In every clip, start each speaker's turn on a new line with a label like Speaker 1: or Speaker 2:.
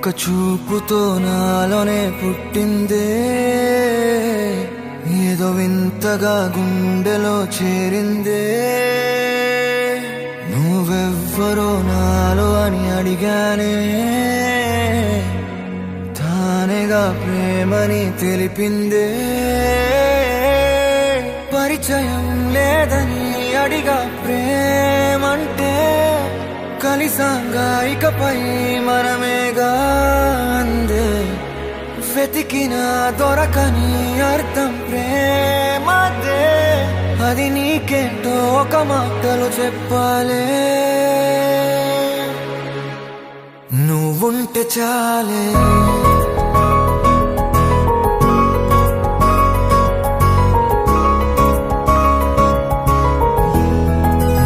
Speaker 1: ఒక చూపుతో నాలోనే పుట్టిందే, ఏదో వింతగా గుండెలో చేరిందే. నువ్వెవ్వరో నాలో అని అడిగానే, తానేగా ప్రేమని తెలిపిందే. పరిచయం లేదని అడిగా ప్రేమంటే, కలిసాంగా ఇకపై మనమేగా అందే. వెతికిన దొరకని అర్థం ప్రేమదే, అది నీకేంటో ఒక మాటలు చెప్పాలే. నువ్వుంటే చాలే,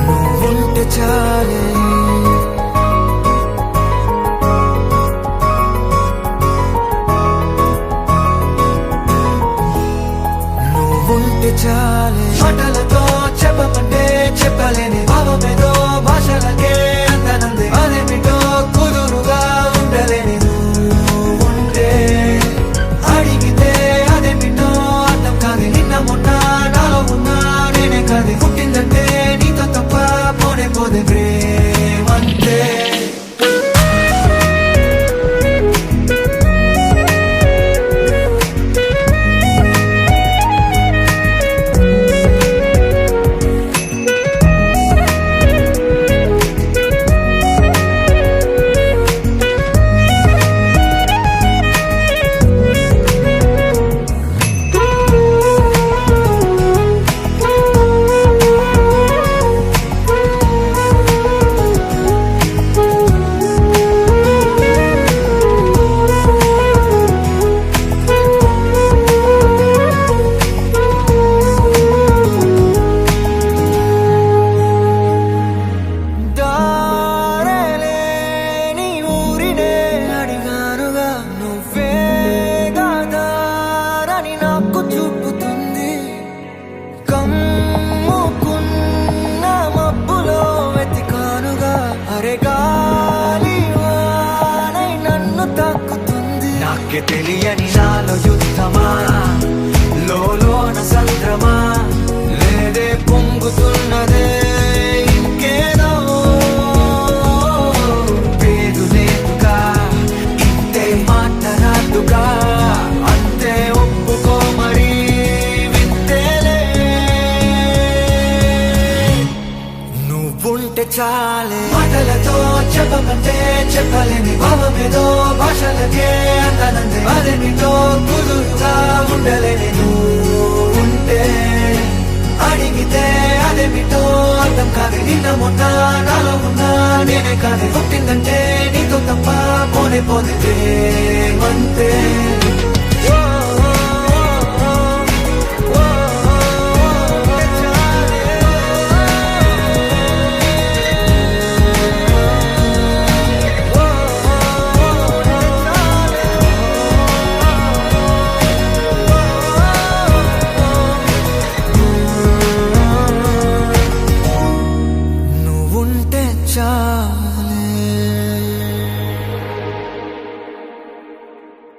Speaker 1: నువ్వుంటే చాలే, నువ్వుంటే చాలే. మాటలతో చెప్పమంటే చెప్పలేని భావమేదో భాషలకే అందనందే. అదేమిటో కుదురుగా ఉండలేని నువ్వుంటే, అడిగితే అదేమిటో అర్థం కాదు. నిన్న మొన్న నాలో ఉన్నా నేనే కాదు. పుట్టిందంటే నీతో తప్ప పోనే పోదే ప్రేమంటే. నాకే తెలియని నాలో యుద్ధమా, లోన సంద్రమా, లేదే పొంగుతున్నదే ఇంకేదో. పేరు లేదుగా, ఇంతే మాట రాదుగా, అంతే ఒప్పుకో మరి వింతేలే. నువ్వుంటే చాలే, మాటలతో చెప్పమంటే చెప్పలేని భావమేదో భాషలకే అందనందే. అదేమిటో కుదురుగా ఉండలేని నువ్వుంటే, అడిగితే అదేమిటో అర్థం కాదు. నిన్న మొన్న నాలో ఉన్నా నేనే కాదు. పుట్టిందంటే నీతో తప్ప పోనే పోదే.